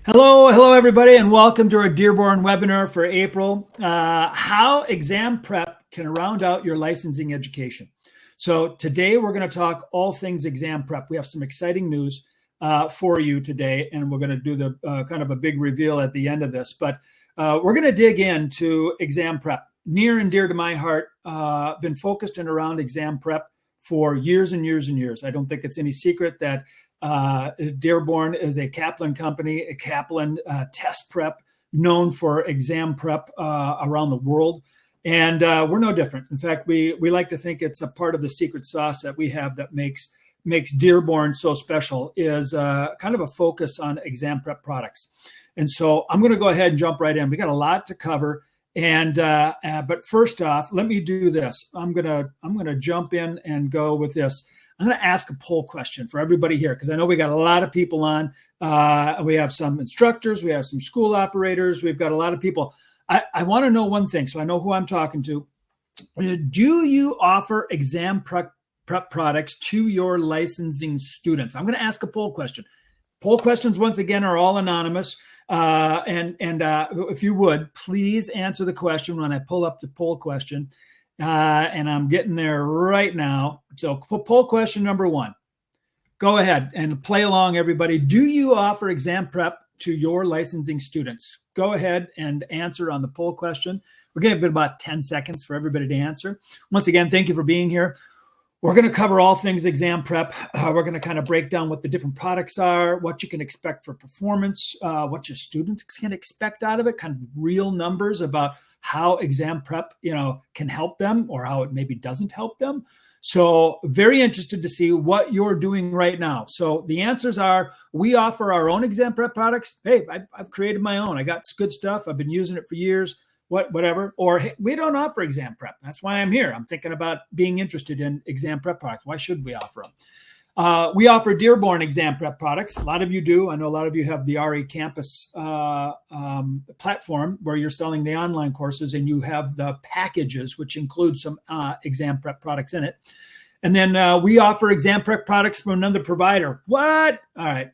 Hello, everybody, and welcome to our Dearborn webinar for April, how exam prep can round out your licensing education. So today we're going to talk all things exam prep. We have some exciting news for you today, and we're going to do the kind of a big reveal at the end of this. But we're going to dig into exam prep. Near and dear to my heart, been focused and around exam prep for years and years and years. I don't think it's any secret that Dearborn is a Kaplan company, a Kaplan test prep, known for exam prep around the world. And we're no different. In fact, we like to think it's a part of the secret sauce that we have that makes Dearborn so special is kind of a focus on exam prep products. And so I'm going to go ahead and jump right in. We got a lot to cover. And but first off, let me do this. I'm gonna jump in and go with this. I'm going to ask a poll question for everybody here because I know we got a lot of people on. We have some instructors, we have some school operators, we've got a lot of people. I want to know one thing, so I know who I'm talking to. Do you offer exam prep products to your licensing students? I'm going to ask a poll question. Poll questions, once again, are all anonymous. And if you would, please answer the question when I pull up the poll question. And I'm getting there right now. So poll question number one. Go ahead and play along, everybody. Do you offer exam prep to your licensing students? Go ahead and answer on the poll question. We're going to give it about 10 seconds for everybody to answer. Once again, thank you for being here. We're going to cover all things exam prep. We're going to kind of break down what the different products are, what you can expect for performance, what your students can expect out of it, kind of real numbers about how exam prep, can help them or how it maybe doesn't help them. So very interested to see what you're doing right now. So the answers are, we offer our own exam prep products. Hey, I've created my own. I got good stuff. I've been using it for years. Whatever, or hey, we don't offer exam prep. That's why I'm here. I'm thinking about being interested in exam prep products. Why should we offer them? We offer Dearborn exam prep products. A lot of you do. I know a lot of you have the RE Campus platform where you're selling the online courses and you have the packages, which include some exam prep products in it. And then we offer exam prep products from another provider. What? All right.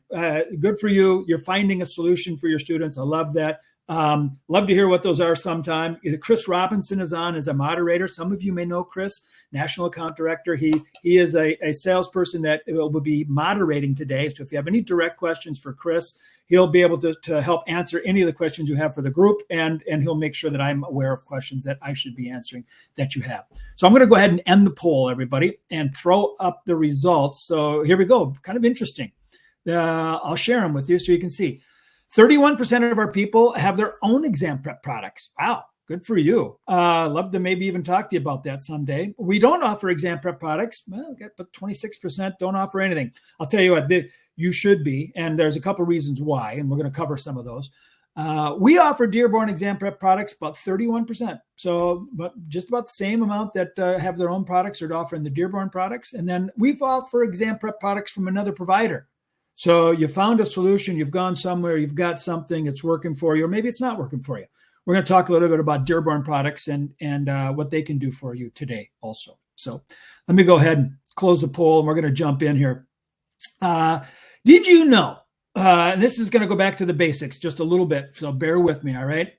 Good for you. You're finding a solution for your students. I love that. Love to hear what those are sometime. Chris Robinson is on as a moderator. Some of you may know Chris, National Account Director. He is a salesperson that will be moderating today. So if you have any direct questions for Chris, he'll be able to help answer any of the questions you have for the group, and he'll make sure that I'm aware of questions that I should be answering that you have. So I'm going to go ahead and end the poll, everybody, and throw up the results. So here we go. Kind of interesting. I'll share them with you so you can see. 31% of our people have their own exam prep products. Wow, good for you. Love to maybe even talk to you about that someday. We don't offer exam prep products. Well, but 26% don't offer anything. I'll tell you what, you should be, and there's a couple reasons why, and we're going to cover some of those. We offer Dearborn exam prep products, about 31%. So just about the same amount that have their own products are offering the Dearborn products. And then we offer exam prep products from another provider. So you found a solution, you've gone somewhere, you've got something, it's working for you, or maybe it's not working for you. We're going to talk a little bit about Dearborn products and what they can do for you today also. So let me go ahead and close the poll, and we're going to jump in here. Did you know, and this is going to go back to the basics just a little bit, so bear with me, all right?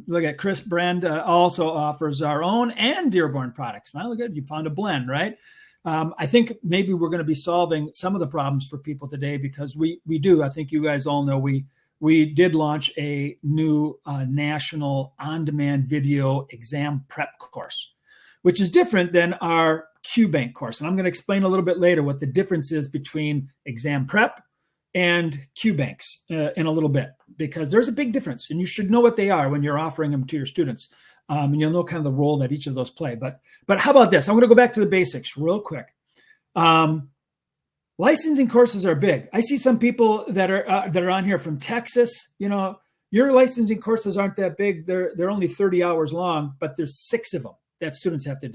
Look at Chris Brand also offers our own and Dearborn products. Well, look at, you found a blend, right? I think maybe we're going to be solving some of the problems for people today because we do. I think you guys all know we did launch a new national on-demand video exam prep course, which is different than our Qbank course. And I'm going to explain a little bit later what the difference is between exam prep and Qbanks in a little bit, because there's a big difference and you should know what they are when you're offering them to your students. And you'll know kind of the role that each of those play. But how about this? I'm going to go back to the basics real quick. Licensing courses are big. I see some people that are on here from Texas. Your licensing courses aren't that big. They're only 30 hours long, but there's 6 of them that students have to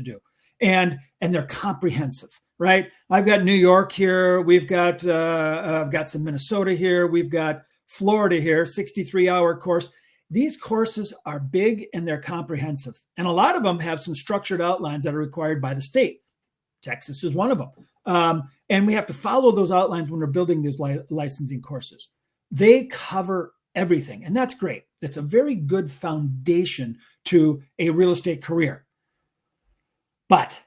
do, and they're comprehensive, right? I've got New York here. I've got some Minnesota here. We've got Florida here. 63-hour course. These courses are big and they're comprehensive. And a lot of them have some structured outlines that are required by the state. Texas is one of them. And we have to follow those outlines when we're building these licensing courses. they cover everything. And that's great. It's a very good foundation to a real estate career. But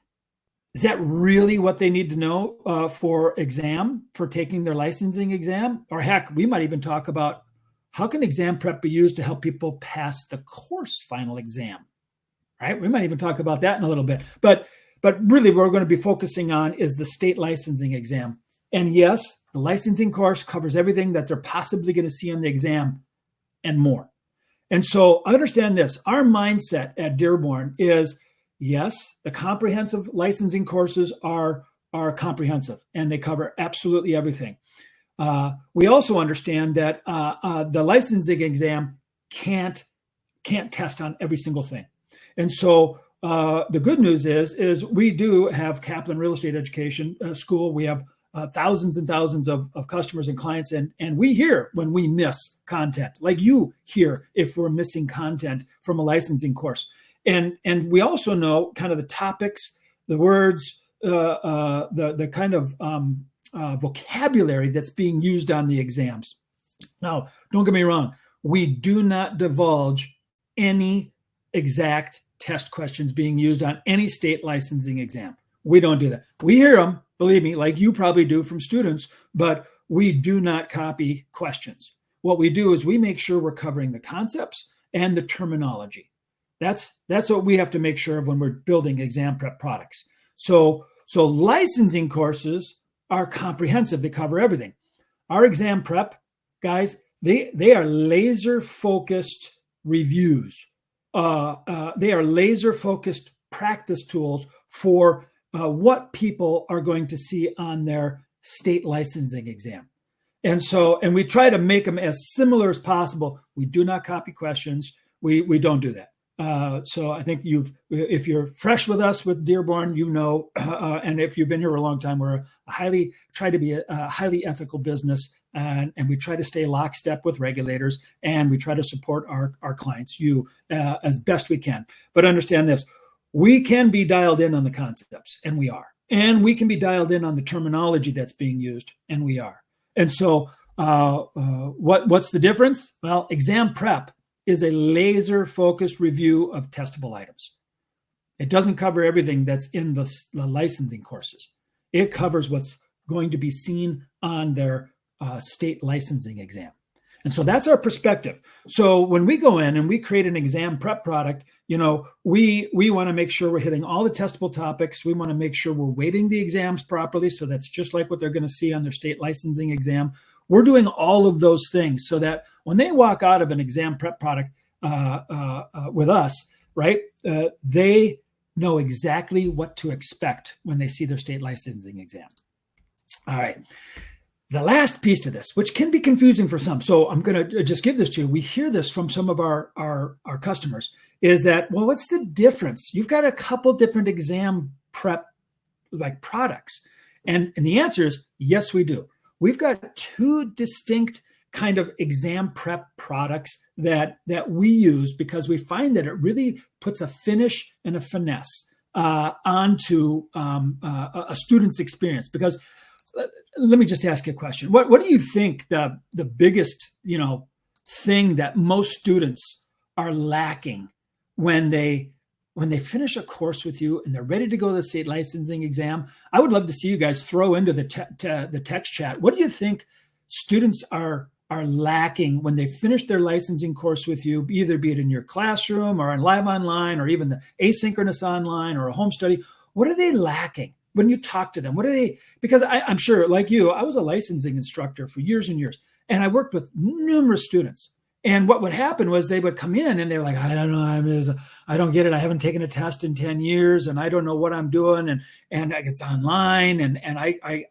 is that really what they need to know for taking their licensing exam? Or heck, we might even talk about how can exam prep be used to help people pass the course final exam, right? We might even talk about that in a little bit. But really what we're going to be focusing on is the state licensing exam. And yes, the licensing course covers everything that they're possibly going to see on the exam and more. And so understand this, our mindset at Dearborn is, yes, the comprehensive licensing courses are comprehensive and they cover absolutely everything. We also understand that the licensing exam can't test on every single thing. And so the good news is we do have Kaplan Real Estate Education School. We have thousands and thousands of customers and clients, and we hear when we miss content, like you hear if we're missing content from a licensing course. And we also know kind of the topics, the words, the kind of vocabulary that's being used on the exams. Now, don't get me wrong. We do not divulge any exact test questions being used on any state licensing exam. We don't do that. We hear them, believe me, like you probably do from students, but we do not copy questions. What we do is we make sure we're covering the concepts and the terminology. That's what we have to make sure of when we're building exam prep products. So licensing courses are comprehensive. They cover everything. Our exam prep guys, they are laser focused reviews. They are laser focused practice tools for what people are going to see on their state licensing exam. And we try to make them as similar as possible. We do not copy questions. We don't do that. So I think if you're fresh with us with Dearborn, and if you've been here for a long time, we're try to be a highly ethical business, and we try to stay lockstep with regulators, and we try to support our clients, as best we can. But understand this, we can be dialed in on the concepts, and we are. And we can be dialed in on the terminology that's being used, and we are. And so what's the difference? Well, exam prep is a laser-focused review of testable items. It doesn't cover everything that's in the licensing courses. It covers what's going to be seen on their state licensing exam. And so that's our perspective. So when we go in and we create an exam prep product, we want to make sure we're hitting all the testable topics. We want to make sure we're weighting the exams properly. So that's just like what they're going to see on their state licensing exam. We're doing all of those things so that when they walk out of an exam prep product with us, right, they know exactly what to expect when they see their state licensing exam. All right. The last piece to this, which can be confusing for some, so I'm going to just give this to you. We hear this from some of our customers, is that, well, what's the difference? You've got a couple different exam prep like products. And the answer is, yes, we do. We've got two distinct kind of exam prep products that we use because we find that it really puts a finish and a finesse onto a student's experience. Because let me just ask you a question. What do you think the biggest thing that most students are lacking when they finish a course with you and they're ready to go to the state licensing exam? I would love to see you guys throw into the text chat. What do you think students are lacking when they finish their licensing course with you, either be it in your classroom or on live online or even the asynchronous online or a home study? What are they lacking when you talk to them? What are they? Because I'm sure, like you, I was a licensing instructor for years and years, and I worked with numerous students. And what would happen was they would come in and they're like, I don't know, I don't get it. I haven't taken a test in 10 years and I don't know what I'm doing. And it's online. And I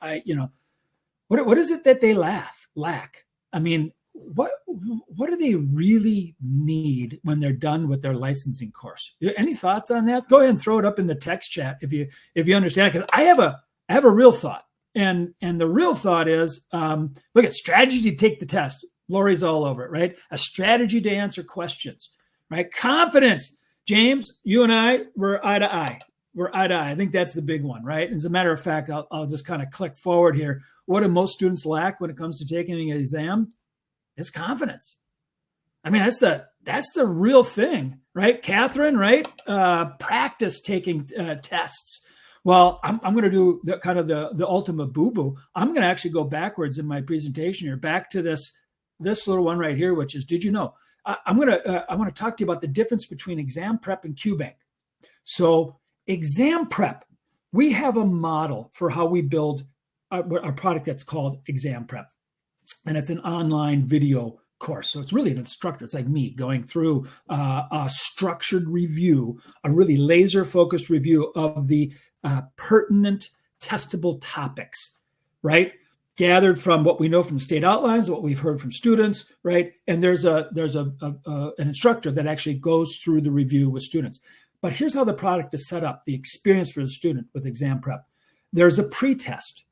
what is it that they lack? I mean, what do they really need when they're done with their licensing course? Any thoughts on that? Go ahead and throw it up in the text chat if you understand it. Because I have a real thought. And the real thought is, look at strategy to take the test. Lori's all over it, right? A strategy to answer questions, right? Confidence. James, you and I, we're eye to eye. We're eye to eye. I think that's the big one, right? As a matter of fact, I'll just kind of click forward here. What do most students lack when it comes to taking an exam? It's confidence. I mean, that's the real thing, right? Catherine, right? Practice taking tests. Well, I'm going to do the ultimate boo-boo. I'm going to actually go backwards in my presentation here, back to this little one right here, which is, did you know? I want to talk to you about the difference between exam prep and Qbank. So exam prep, we have a model for how we build a product that's called exam prep. And it's an online video course. So it's really an instructor. It's like me going through a structured review, a really laser focused review of the pertinent testable topics, right? Gathered from what we know from state outlines, what we've heard from students, right? And there's an instructor that actually goes through the review with students. But here's how the product is set up, the experience for the student with exam prep. There's a pre-test.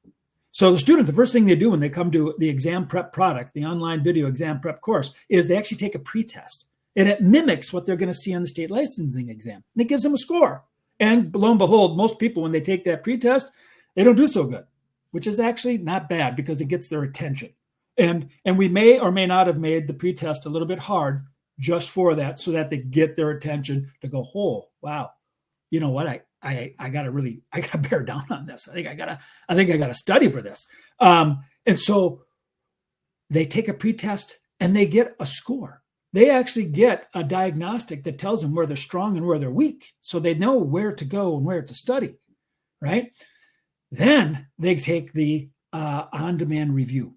So the student, the first thing they do when they come to the exam prep product, the online video exam prep course, is they actually take a pre-test. And it mimics what they're going to see on the state licensing exam. And it gives them a score. And lo and behold, most people, when they take that pre-test, they don't do so good, which is actually not bad because it gets their attention. And we may or may not have made the pre-test a little bit hard just for that, so that they get their attention to go, oh, wow, you know what? I gotta bear down on this. I think I gotta study for this. And so they take a pre-test and they get a score. They actually get a diagnostic that tells them where they're strong and where they're weak. So they know where to go and where to study, right? Then they take the on-demand review,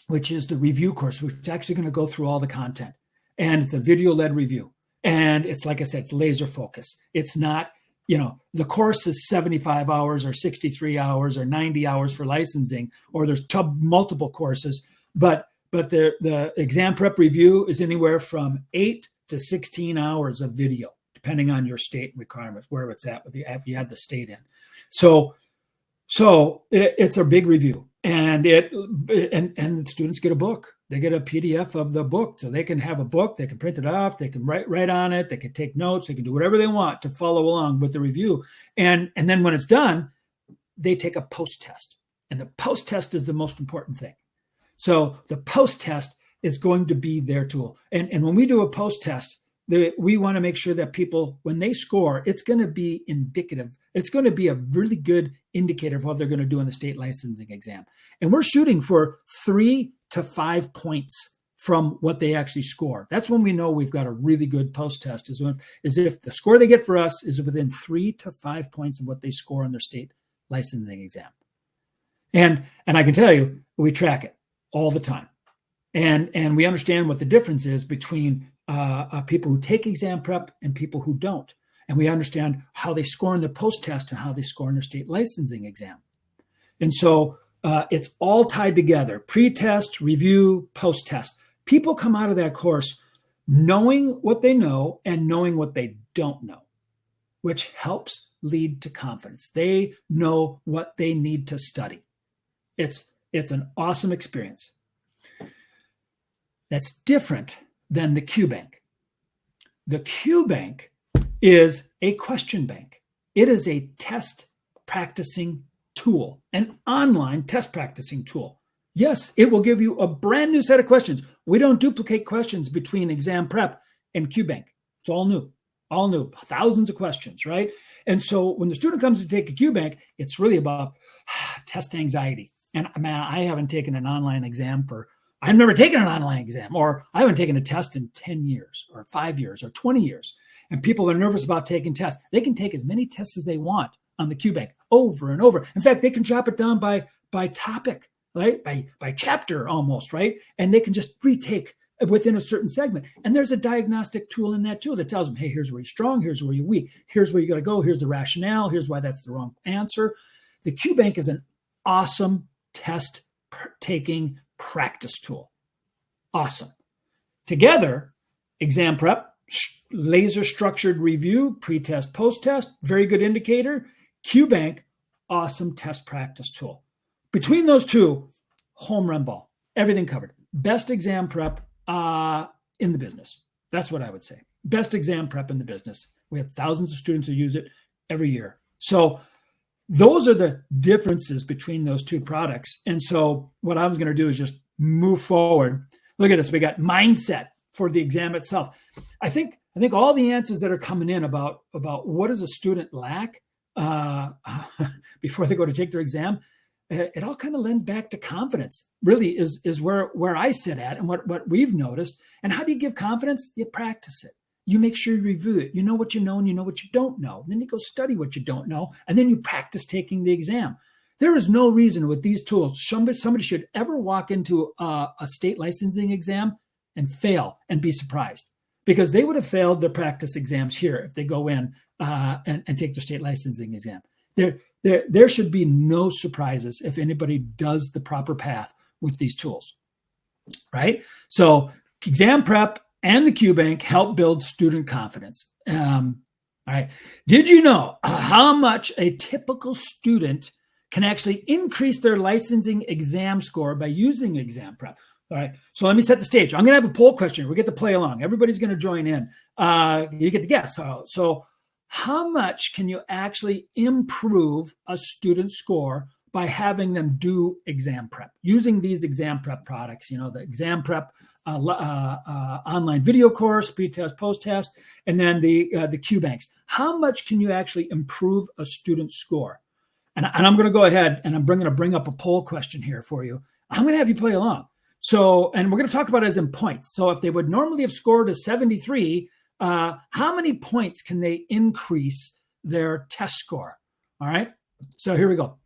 which is the review course, which is actually going to go through all the content. And it's a video-led review. And it's, like I said, it's laser focus. It's not, the course is 75 hours or 63 hours or 90 hours for licensing, or there's multiple courses. But the exam prep review is anywhere from 8 to 16 hours of video, depending on your state requirements, where it's at, if you have the state in. So it's a big review, and the students get a book. They get a PDF of the book, so they can have a book. They can print it off. They can write on it. They can take notes. They can do whatever they want to follow along with the review. And then when it's done, they take a post test, and the post test is the most important thing. So the post test is going to be their tool. And when we do a post test, we want to make sure that people, when they score, it's going to be indicative. It's going to be a really good indicator of what they're going to do in the state licensing exam. And we're shooting for 3 to 5 points from what they actually score. That's when we know we've got a really good post test, is if the score they get for us is within 3 to 5 points of what they score on their state licensing exam. And I can tell you, we track it all the time. And we understand what the difference is between people who take exam prep and people who don't. And we understand how they score in the post-test and how they score in their state licensing exam. And so it's all tied together: pre-test, review, post-test. People come out of that course knowing what they know and knowing what they don't know, which helps lead to confidence. They know what they need to study. It's an awesome experience. That's different than the Qbank. The Qbank is a question bank. It is a test practicing tool, an online test practicing tool. Yes, it will give you a brand new set of questions. We don't duplicate questions between exam prep and Qbank. It's all new, thousands of questions, right? And so when the student comes to take a Qbank, it's really about test anxiety. And man, I haven't taken an online exam I've never taken an online exam, or I haven't taken a test in 10 years or 5 years or 20 years. And people are nervous about taking tests. They can take as many tests as they want on the Qbank over and over. In fact, they can chop it down by topic, right? By chapter almost, right? And they can just retake within a certain segment. And there's a diagnostic tool in that too that tells them, hey, here's where you're strong, here's where you're weak, here's where you got to go, here's the rationale, here's why that's the wrong answer. The Qbank is an awesome test taking practice tool. Awesome. Together, exam prep, laser structured review, pre-test, post-test, very good indicator. Qbank, awesome test practice tool. Between those two, home run ball, everything covered. Best exam prep in the business. That's what I would say. Best exam prep in the business. We have thousands of students who use it every year. So those are the differences between those two products. And so what I was going to do is just move forward. Look at this. We got mindset for the exam itself. I think all the answers that are coming in about what does a student lack before they go to take their exam, it all kind of lends back to confidence. Really is where I sit at and what we've noticed. And how do you give confidence? You practice it. You make sure you review it. You know what you know and you know what you don't know. Then you go study what you don't know, and then you practice taking the exam. There is no reason with these tools somebody should ever walk into a state licensing exam and fail and be surprised, because they would have failed their practice exams here if they go in and take their state licensing exam. There should be no surprises if anybody does the proper path with these tools, right? So exam prep and the Qbank help build student confidence. All right. Did you know how much a typical student can actually increase their licensing exam score by using exam prep? All right. So let me set the stage. I'm going to have a poll question. We get to play along. Everybody's going to join in. You get to guess. So how much can you actually improve a student's score by having them do exam prep using these exam prep products? You know, the exam prep online video course, pre-test, post-test, and then the Qbanks. How much can you actually improve a student's score? And I'm going to go ahead and I'm going to bring up a poll question here for you. I'm going to have you play along. So, and we're going to talk about it as in points. So if they would normally have scored a 73, how many points can they increase their test score? All right. So here we go.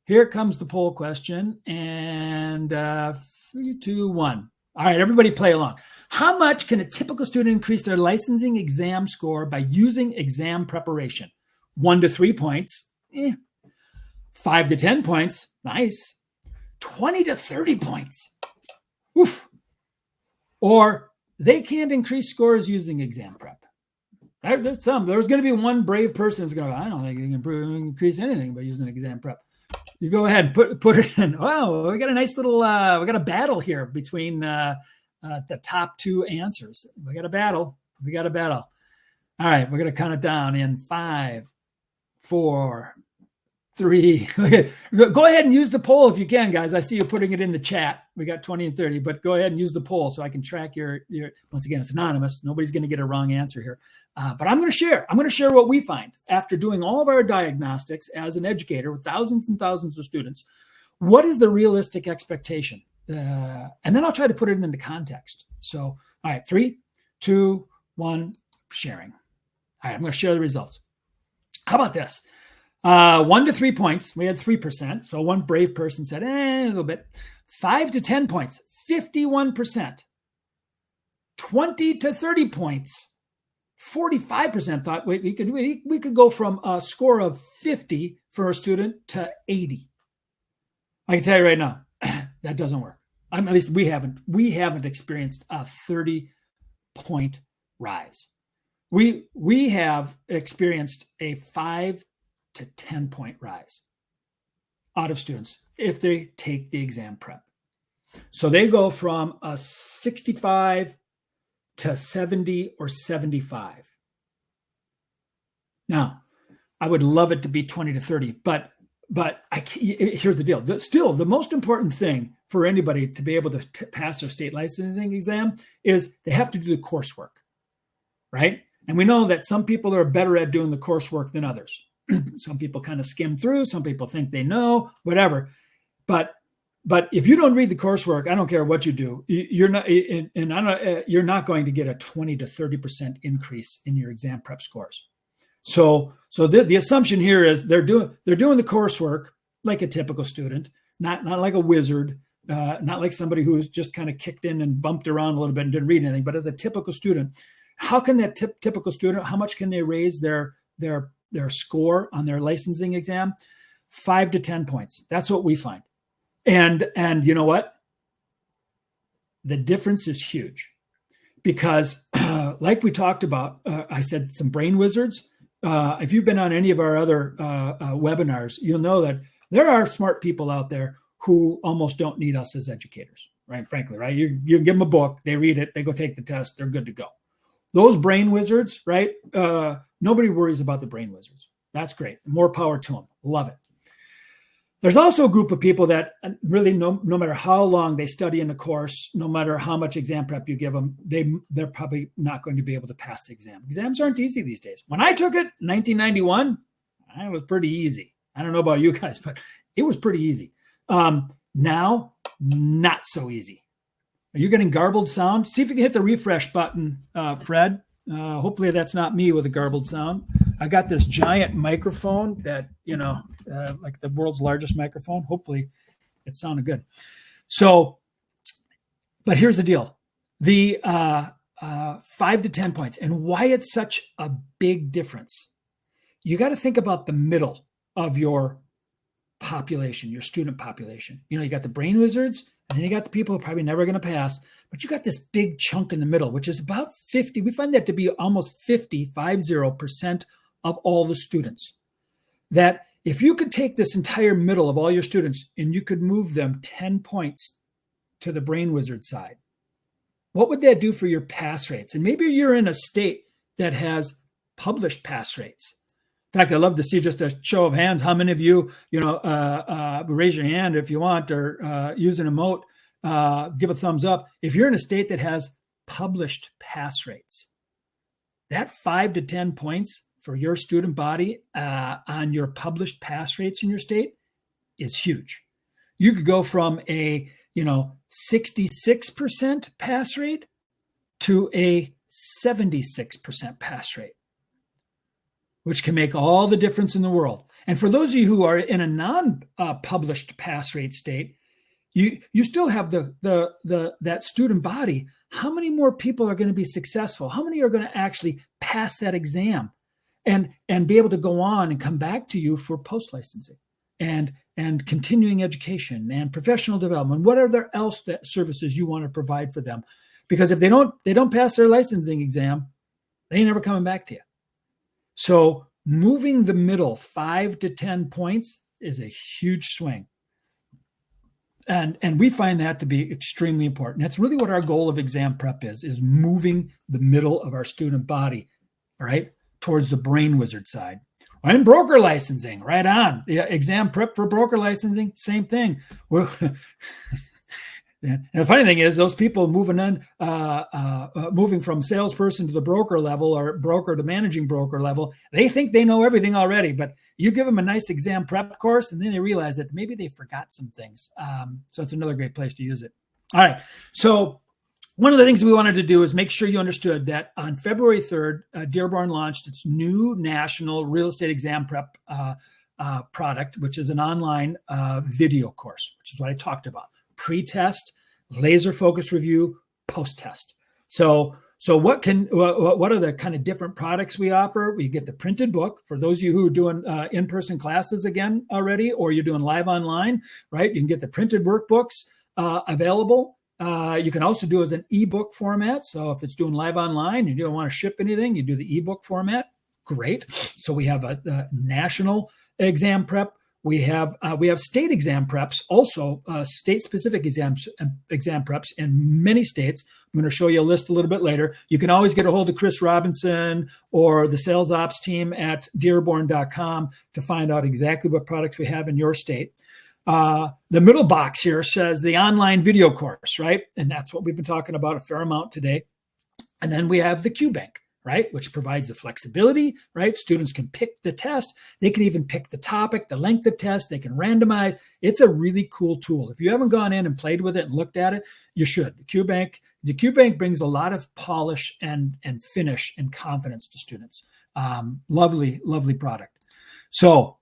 Here comes the poll question, and 3, 2, 1. All right, everybody play along. How much can a typical student increase their licensing exam score by using exam preparation? 1 to 3 points. 5 to 10 points. Nice. 20 to 30 points. Oof. Or they can't increase scores using exam prep. There's going to be one brave person who's going to go, I don't think you can increase anything by using exam prep. You go ahead and put it in. Wow, we got a nice little, we got a battle here between the top two answers. We got a battle. All right, we're going to count it down in 5, 4, 3. Go ahead and use the poll if you can, guys. I see you putting it in the chat. We got 20 and 30, but go ahead and use the poll so I can track your. Once again, it's anonymous. Nobody's going to get a wrong answer here. But I'm going to share. I'm going to share what we find after doing all of our diagnostics as an educator with thousands and thousands of students. What is the realistic expectation? And then I'll try to put it into context. So, all right, 3, 2, 1, sharing. All right, I'm going to share the results. How about this? 1 to 3 points, we had 3%. So one brave person said, a little bit. 5 to 10 points, 51%. 20 to 30 points, 45% thought we could go from a score of 50 for a student to 80. I can tell you right now, that doesn't work. At least we haven't experienced a 30-point rise. We have experienced a 5 to 10-point rise out of students if they take the exam prep. So they go from a 65 to 70 or 75. Now, I would love it to be 20 to 30, but here's the deal. Still, the most important thing for anybody to be able to pass their state licensing exam is they have to do the coursework, right? And we know that some people are better at doing the coursework than others. Some people kind of skim through. Some people think they know, whatever. But if you don't read the coursework, I don't care what you do. You're not going to get a 20 to 30% increase in your exam prep scores. So the assumption here is they're doing the coursework like a typical student, not like a wizard, not like somebody who's just kind of kicked in and bumped around a little bit and didn't read anything. But as a typical student, how can that typical student? How much can they raise their score on their licensing exam? 5 to 10 points. That's what we find. And you know what? The difference is huge because like we talked about, I said some brain wizards. If you've been on any of our other webinars, you'll know that there are smart people out there who almost don't need us as educators, right? Frankly, right? You give them a book, they read it, they go take the test, they're good to go. Those brain wizards, right? Nobody worries about the brain wizards. That's great. More power to them. Love it. There's also a group of people that really, no matter how long they study in the course, no matter how much exam prep you give them, they're probably not going to be able to pass the exam. Exams aren't easy these days. When I took it in 1991, it was pretty easy. I don't know about you guys, but it was pretty easy. Now, not so easy. Are you getting garbled sound? See if you can hit the refresh button, Fred. Hopefully that's not me with a garbled sound. I got this giant microphone that, like the world's largest microphone. Hopefully it sounded good. So, but here's the deal. The 5 to 10 points and why it's such a big difference. You got to think about the middle of your population, your student population. You got the brain wizards, and then you got the people who are probably never going to pass, but you got this big chunk in the middle, which is about 50. We find that to be almost 50% of all the students. That if you could take this entire middle of all your students and you could move them 10 points to the brain wizard side, what would that do for your pass rates? And maybe you're in a state that has published pass rates. In fact, I'd love to see just a show of hands. How many of you, raise your hand if you want, or use an emote, give a thumbs up. If you're in a state that has published pass rates, that 5 to 10 points for your student body on your published pass rates in your state is huge. You could go from a 66% pass rate to a 76% pass rate, which can make all the difference in the world. And for those of you who are in a non-published pass rate state, you still have that student body. How many more people are going to be successful? How many are going to actually pass that exam and be able to go on and come back to you for post-licensing and continuing education and professional development, whatever else that services you want to provide for them? Because if they don't pass their licensing exam, they ain't never coming back to you. So moving the middle 5 to 10 points is a huge swing. And we find that to be extremely important. That's really what our goal of exam prep is moving the middle of our student body, all right, towards the brain wizard side. And broker licensing, right on. Yeah, exam prep for broker licensing, same thing. And the funny thing is, those people moving from salesperson to the broker level or broker to managing broker level, they think they know everything already. But you give them a nice exam prep course, and then they realize that maybe they forgot some things. So it's another great place to use it. All right. So one of the things we wanted to do is make sure you understood that on February 3rd, Dearborn launched its new national real estate exam prep product, which is an online video course, which is what I talked about. Pre-test, laser focus review, post-test. So what are the kind of different products we offer? We get the printed book for those of you who are doing in-person classes again already, or you're doing live online, right? You can get the printed workbooks available. You can also do it as an ebook format. So if it's doing live online, you don't want to ship anything, you do the ebook format. Great. So we have a national exam prep. We have state exam preps, also state-specific exam preps in many states. I'm going to show you a list a little bit later. You can always get a hold of Chris Robinson or the sales ops team at dearborn.com to find out exactly what products we have in your state. The middle box here says the online video course, right? And that's what we've been talking about a fair amount today. And then we have the Qbank, right, which provides the flexibility, right? Students can pick the test. They can even pick the topic, the length of test. They can randomize. It's a really cool tool. If you haven't gone in and played with it and looked at it, you should. The Qbank brings a lot of polish and finish and confidence to students. Lovely, lovely product. So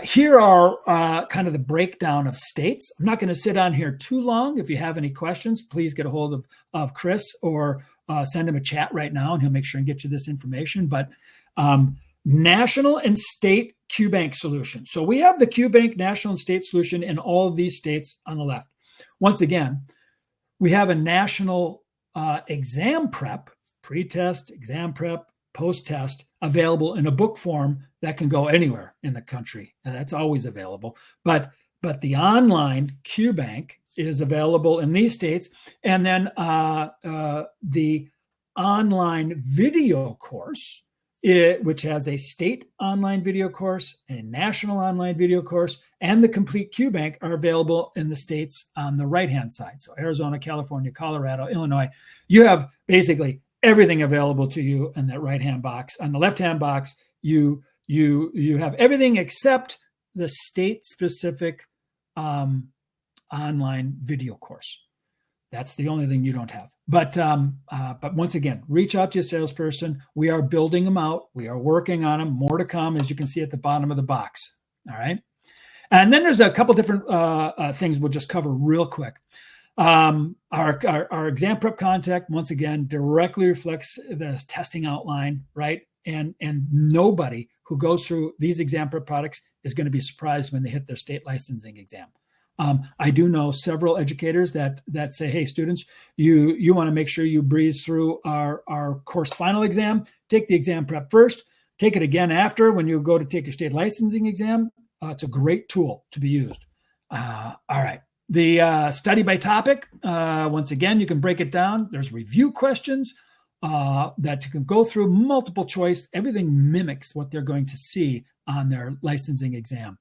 here are kind of the breakdown of states. I'm not going to sit on here too long. If you have any questions, please get a hold of Chris or send him a chat right now, and he'll make sure and get you this information. But national and state Qbank solution. So we have the Qbank national and state solution in all of these states on the left. Once again, we have a national exam prep, pre-test, exam prep, post-test available in a book form that can go anywhere in the country. And that's always available. But the online Qbank is available in these states. And then the online video course which has a state online video course, a national online video course, and the complete Qbank are available in the states on the right-hand side. So Arizona, California, Colorado, Illinois, you have basically everything available to you in that right-hand box. On the left-hand box, you have everything except the state-specific online video course. That's the only thing you don't have. But once again, reach out to your salesperson. We are building them out. We are working on them. More to come, as you can see at the bottom of the box. All right. And then there's a couple different things we'll just cover real quick. Our exam prep contact, once again, directly reflects the testing outline, right? And nobody who goes through these exam prep products is going to be surprised when they hit their state licensing exam. I do know several educators that say, hey, students, you want to make sure you breeze through our course final exam, take the exam prep first, take it again after when you go to take your state licensing exam. It's a great tool to be used. All right. The study by topic, once again, you can break it down. There's review questions that you can go through, multiple choice. Everything mimics what they're going to see on their licensing exam.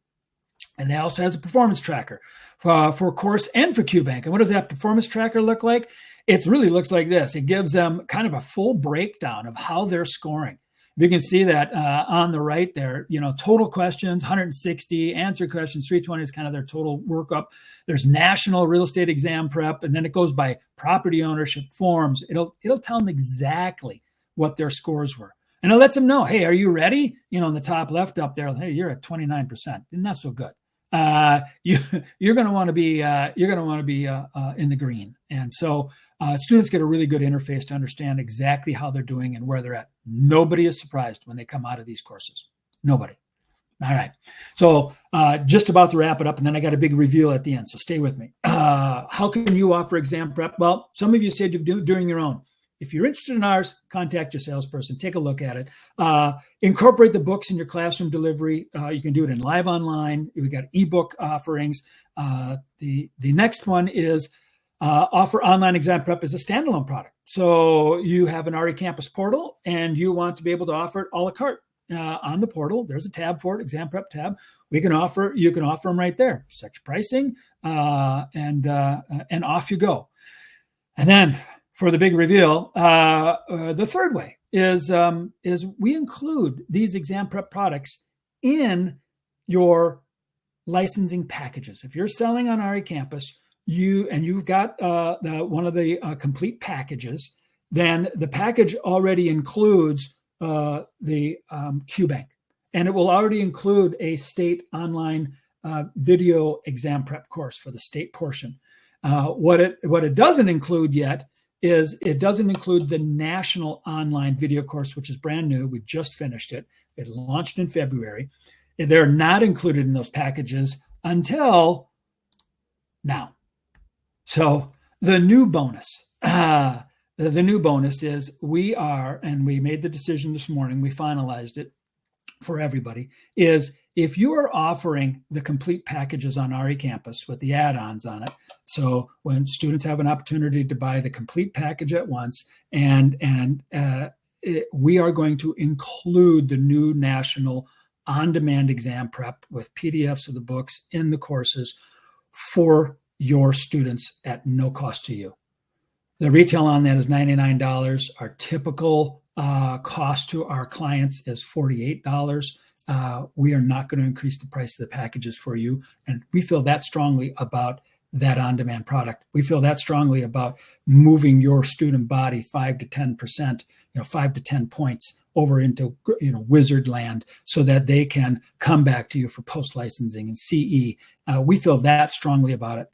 And they also has a performance tracker for course and for Qbank. And what does that performance tracker look like? It really looks like this. It gives them kind of a full breakdown of how they're scoring. You can see that on the right there, total questions, 160, answer questions, 320 is kind of their total workup. There's national real estate exam prep, and then it goes by property ownership forms. It'll tell them exactly what their scores were. And it lets them know, hey, are you ready? In the top left up there, hey, you're at 29%. Isn't that so good? You're going to want to be in the green. And so students get a really good interface to understand exactly how they're doing and where they're at. Nobody is surprised when they come out of these courses. Nobody. All right. So just about to wrap it up, and then I got a big reveal at the end. So stay with me. How can you offer exam prep? Well, some of you said you're doing your own. If you're interested in ours, contact your salesperson. Take a look at it. Incorporate the books in your classroom delivery. You can do it in live online. We've got ebook offerings. The next one is offer online exam prep as a standalone product. So you have an RE Campus portal, and you want to be able to offer it a la carte on the portal. There's a tab for it, exam prep tab. You can offer them right there. Set your pricing, and off you go. And then, for the big reveal, the third way is we include these exam prep products in your licensing packages. If you're selling on RE Campus, you've got one of the complete packages, then the package already includes the Qbank, and it will already include a state online video exam prep course for the state portion. What it doesn't include yet is it doesn't include the national online video course, which is brand new. We just finished it. It launched in February. They're not included in those packages until now. So the new bonus is we made the decision this morning, we finalized it for everybody, is if you are offering the complete packages on RE Campus with the add-ons on it, so when students have an opportunity to buy the complete package at once, we are going to include the new national on-demand exam prep with PDFs of the books in the courses for your students at no cost to you. The retail on that is $99. Our typical cost to our clients is $48. We are not going to increase the price of the packages for you. And we feel that strongly about that on-demand product. We feel that strongly about moving your student body 5 to 10%, 5 to 10 points over into, wizard land so that they can come back to you for post-licensing and CE. We feel that strongly about it,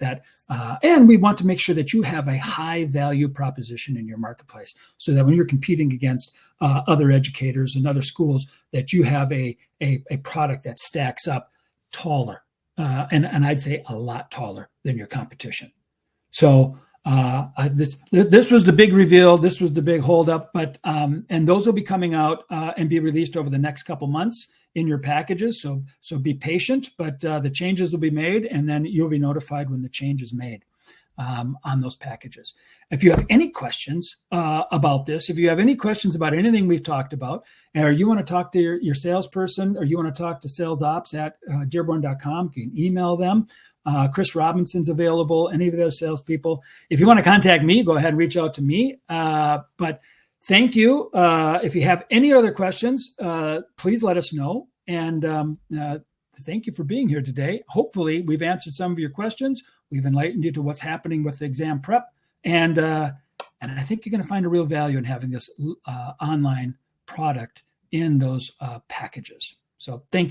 and we want to make sure that you have a high value proposition in your marketplace so that when you're competing against other educators and other schools, that you have a product that stacks up taller, and I'd say a lot taller than your competition. So this was the big reveal. This was the big holdup, but and those will be coming out and be released over the next couple months in your packages. So be patient, but the changes will be made, and then you'll be notified when the change is made. on those packages. If you have any questions about this, if you have any questions about anything we've talked about, or you want to talk to your salesperson, or you want to talk to sales ops at dearborn.com, you can email them. Chris Robinson's available, any of those salespeople. If you want to contact me, go ahead and reach out to me. But thank you. If you have any other questions, please let us know. And thank you for being here today. Hopefully, we've answered some of your questions. We've enlightened you to what's happening with the exam prep. And I think you're going to find a real value in having this online product in those packages. So thank you.